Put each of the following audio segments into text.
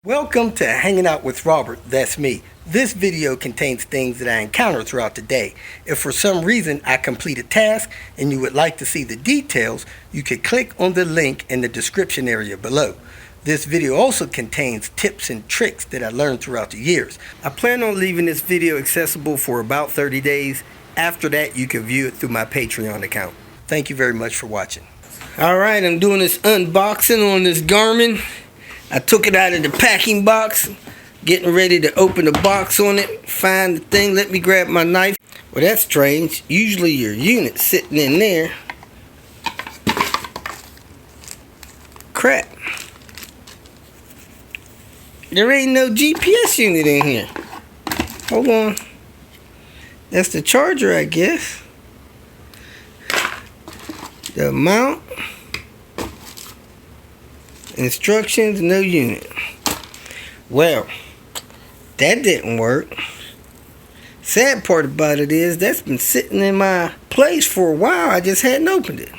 Welcome to Hanging Out with Robert, that's me. This video contains things that I encounter throughout the day. If for some reason I complete a task and you would like to see the details, you can click on the link in the description area below. This video also contains tips and tricks that I learned throughout the years. I plan on leaving this video accessible for about 30 days. After that, you can view it through my Patreon account. Thank you very much for watching. Alright, I'm doing this unboxing on this Garmin. I took it out of the packing box, getting ready to open the box on it, find the thing. Let me grab my knife. Well, that's strange. Usually your unit's sitting in there. Crap. There ain't no GPS unit in here. Hold on. That's the charger, I guess. The mount. Instructions, no unit. Well, that didn't work. Sad part about it is that's been sitting in my place for a while. I just hadn't opened it.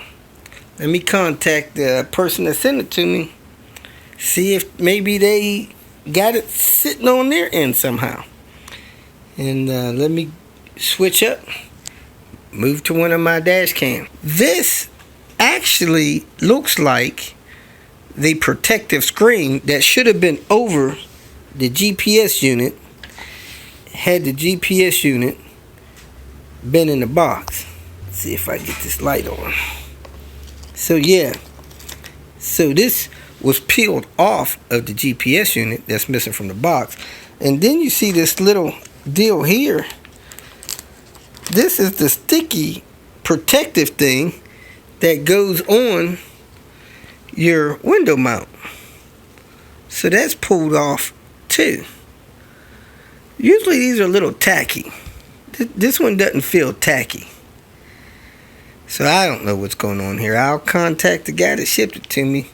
Let me contact the person that sent it to me. See if maybe they got it sitting on their end somehow. And let me switch up. Move to one of my dash cams. This actually looks like the protective screen that should have been over the GPS unit had the GPS unit been in the box. Let's see if I get this light on. So yeah, so this was peeled off of the GPS unit that's missing from the box, and then you see this little deal here. This is the sticky protective thing that goes on your window mount. So that's pulled off too. Usually these are a little tacky. This one doesn't feel tacky. So I don't know what's going on here. I'll contact the guy that shipped it to me.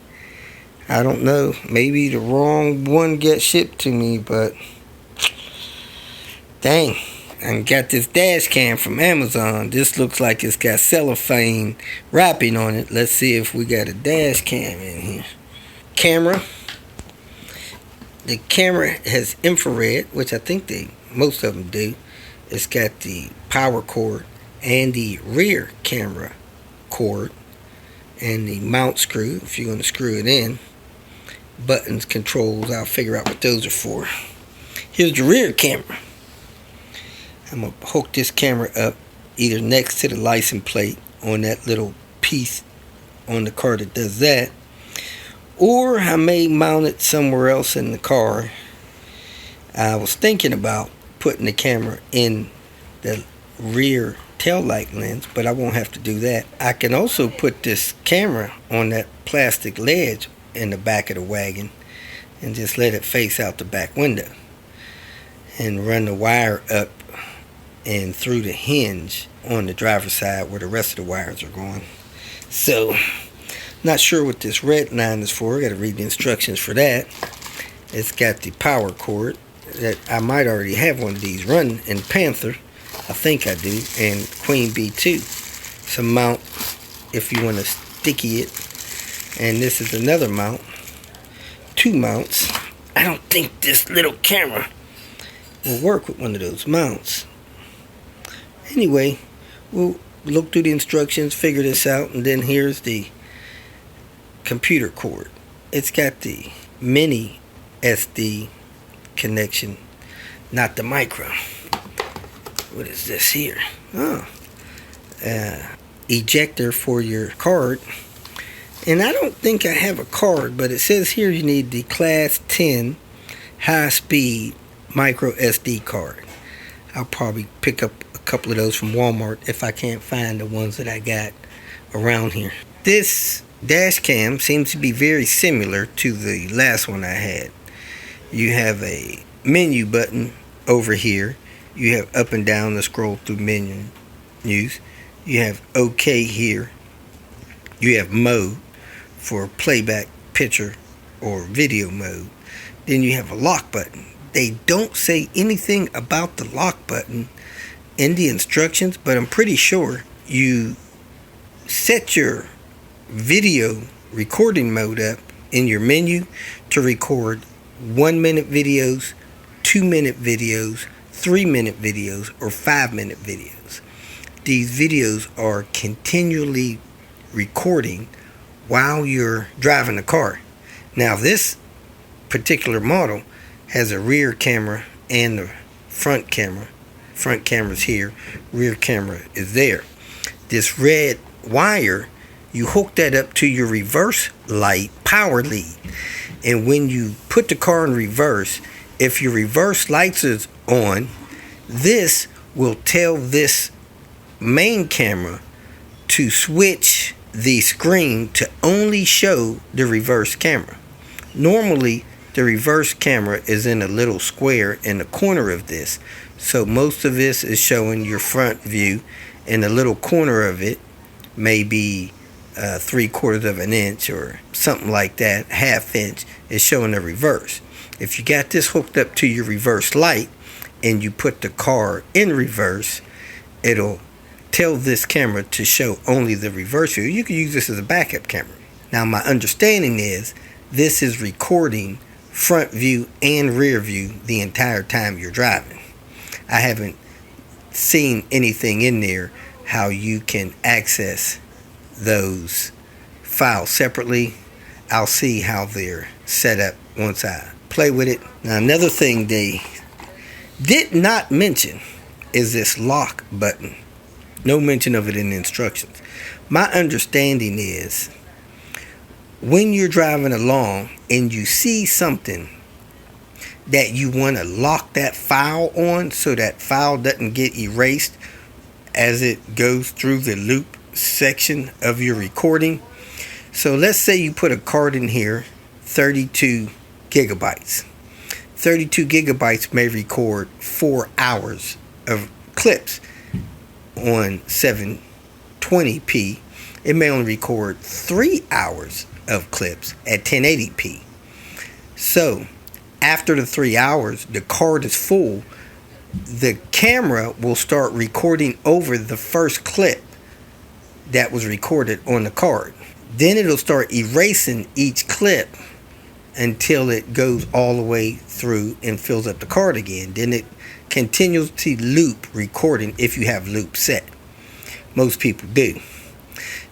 I don't know. Maybe the wrong one got shipped to me, but dang. I got this dash cam from Amazon. This looks like it's got cellophane wrapping on it. Let's see if we got a dash cam in here. Camera. The camera has infrared, which I think most of them do. It's got the power cord and the rear camera cord and the mount screw if you're going to screw it in. Buttons, controls, I'll figure out what those are for. Here's the rear camera. I'm going to hook this camera up either next to the license plate on that little piece on the car that does that, or I may mount it somewhere else in the car. I was thinking about putting the camera in the rear taillight lens, but I won't have to do that. I can also put this camera on that plastic ledge in the back of the wagon and just let it face out the back window and run the wire up and through the hinge on the driver's side where the rest of the wires are going. So, not sure what this red line is for. I got to read the instructions for that. It's got the power cord that I might already have one of these running in Panther. I think I do. And Queen Bee too. Some mount if you want to sticky it. And this is another mount. Two mounts. I don't think this little camera will work with one of those mounts. Anyway, we'll look through the instructions, figure this out, and then here's the computer cord. It's got the mini SD connection, not the micro. What is this here? Oh, ejector for your card. And I don't think I have a card, but it says here you need the Class 10 high-speed micro SD card. I'll probably pick up couple of those from Walmart if I can't find the ones that I got around here. This dash cam seems to be very similar to the last one I had. You have a menu button over here. You have up and down to scroll through menus. You have OK here. You have mode for playback, picture, or video mode. Then you have a lock button. They don't say anything about the lock button in the instructions, but I'm pretty sure you set your video recording mode up in your menu to record 1-minute videos, 2-minute videos, 3-minute videos, or 5-minute videos. These videos are continually recording while you're driving the car. Now, this particular model has a rear camera and the front camera. Front camera's here, rear camera is there. This red wire, you hook that up to your reverse light power lead. And when you put the car in reverse, if your reverse lights is on, this will tell this main camera to switch the screen to only show the reverse camera. Normally, the reverse camera is in a little square in the corner of this. So most of this is showing your front view, and the little corner of it may be 3/4 of an inch or something like that, 1/2 inch, is showing the reverse. If you got this hooked up to your reverse light and you put the car in reverse, it'll tell this camera to show only the reverse view. You can use this as a backup camera. Now, my understanding is this is recording front view and rear view the entire time you're driving. I haven't seen anything in there how you can access those files separately. I'll see how they're set up once I play with it. Now, another thing they did not mention is this lock button. No mention of it in the instructions. My understanding is when you're driving along and you see something that you want to lock that file on so that file doesn't get erased as it goes through the loop section of your recording. So let's say you put a card in here, 32 gigabytes. 32 gigabytes may record 4 hours of clips on 720p. It may only record 3 hours of clips at 1080p. So after the 3 hours, the card is full. The camera will start recording over the first clip that was recorded on the card. Then it'll start erasing each clip until it goes all the way through and fills up the card again. Then it continues to loop recording if you have loop set. Most people do.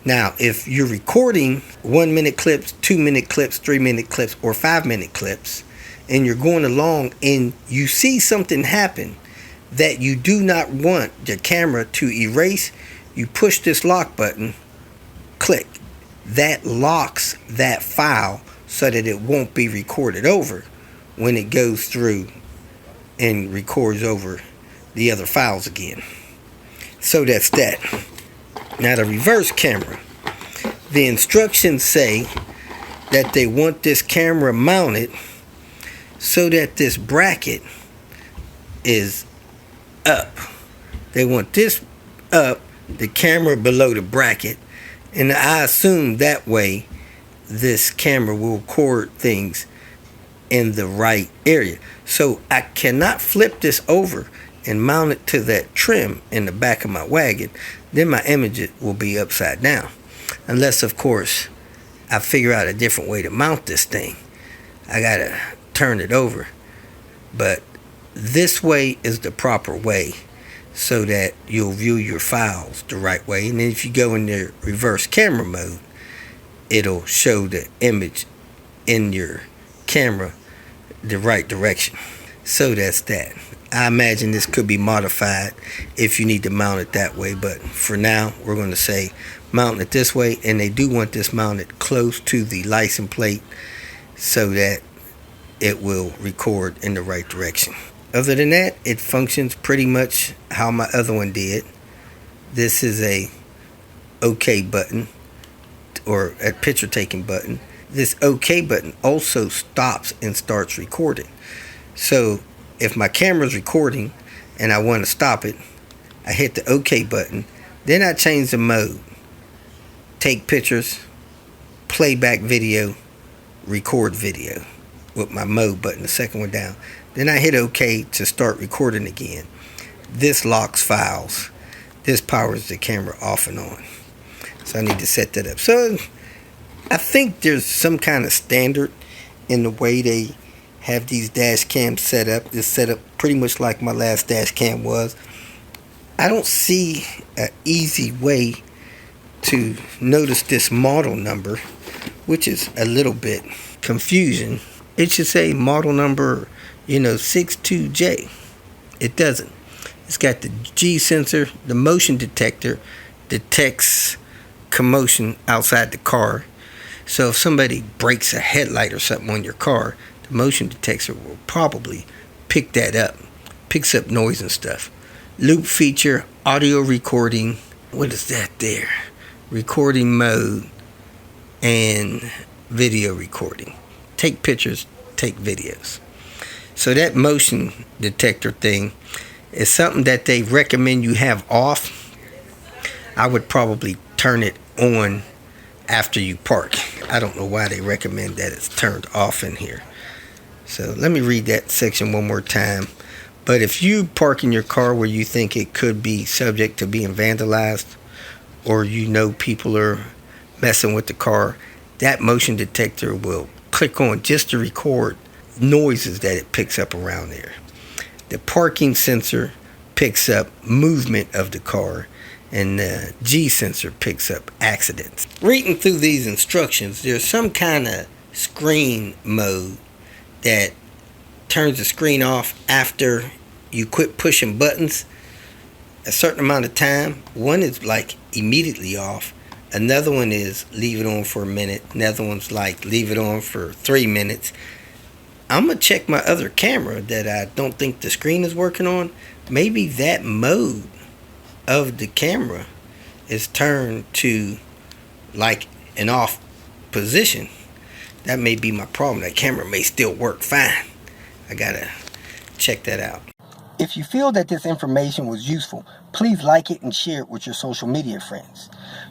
Now, if you're recording 1-minute clips, 2-minute clips, 3-minute clips, or 5-minute clips, and you're going along and you see something happen that you do not want the camera to erase, you push this lock button, click. That locks that file so that it won't be recorded over when it goes through and records over the other files again. So that's that. Now, the reverse camera. The instructions say that they want this camera mounted so that this bracket is up. They want this up, the camera below the bracket, and I assume that way this camera will record things in the right area. So I cannot flip this over and mount it to that trim in the back of my wagon. Then my image will be upside down. Unless, of course, I figure out a different way to mount this thing. I gotta turn it over. But this way is the proper way so that you'll view your files the right way. And then if you go in the reverse camera mode, it'll show the image in your camera the right direction. So that's that. I imagine this could be modified if you need to mount it that way, but for now we're going to say mount it this way, and they do want this mounted close to the license plate so that it will record in the right direction. Other than that, it functions pretty much how my other one did. This is a OK button, or a picture taking button. This OK button also stops and starts recording. So if my camera's recording and I want to stop it, I hit the OK button. Then I change the mode. Take pictures, playback video, record video with my mode button, the second one down. Then I hit OK to start recording again. This locks files. This powers the camera off and on. So I need to set that up. So I think there's some kind of standard in the way they have these dash cams set up. It's set up pretty much like my last dash cam was. I don't see an easy way to notice this model number, which is a little bit confusion. It should say model number, 62J. It doesn't. It's got the G sensor. The motion detector detects commotion outside the car. So if somebody breaks a headlight or something on your car, the motion detector will probably pick that up. Picks up noise and stuff. Loop feature, audio recording. What is that there? Recording mode and video recording. Take pictures, take videos. So that motion detector thing is something that they recommend you have off. I would probably turn it on after you park. I don't know why they recommend that it's turned off in here. So let me read that section one more time. But if you park in your car where you think it could be subject to being vandalized, or people are messing with the car, that motion detector will click on just to record noises that it picks up around there. The parking sensor picks up movement of the car, and the G sensor picks up accidents. Reading through these instructions, there's some kind of screen mode that turns the screen off after you quit pushing buttons a certain amount of time. One is like immediately off. Another one is leave it on for a minute. Another one's like leave it on for 3 minutes. I'm going to check my other camera that I don't think the screen is working on. Maybe that mode of the camera is turned to like an off position. That may be my problem. That camera may still work fine. I got to check that out. If you feel that this information was useful, please like it and share it with your social media friends.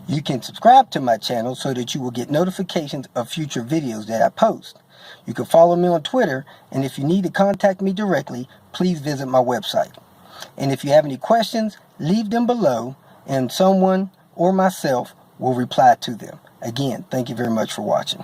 You can subscribe to my channel so that you will get notifications of future videos that I post. You can follow me on Twitter, and if you need to contact me directly, please visit my website. And if you have any questions, leave them below, and someone or myself will reply to them. Again, thank you very much for watching.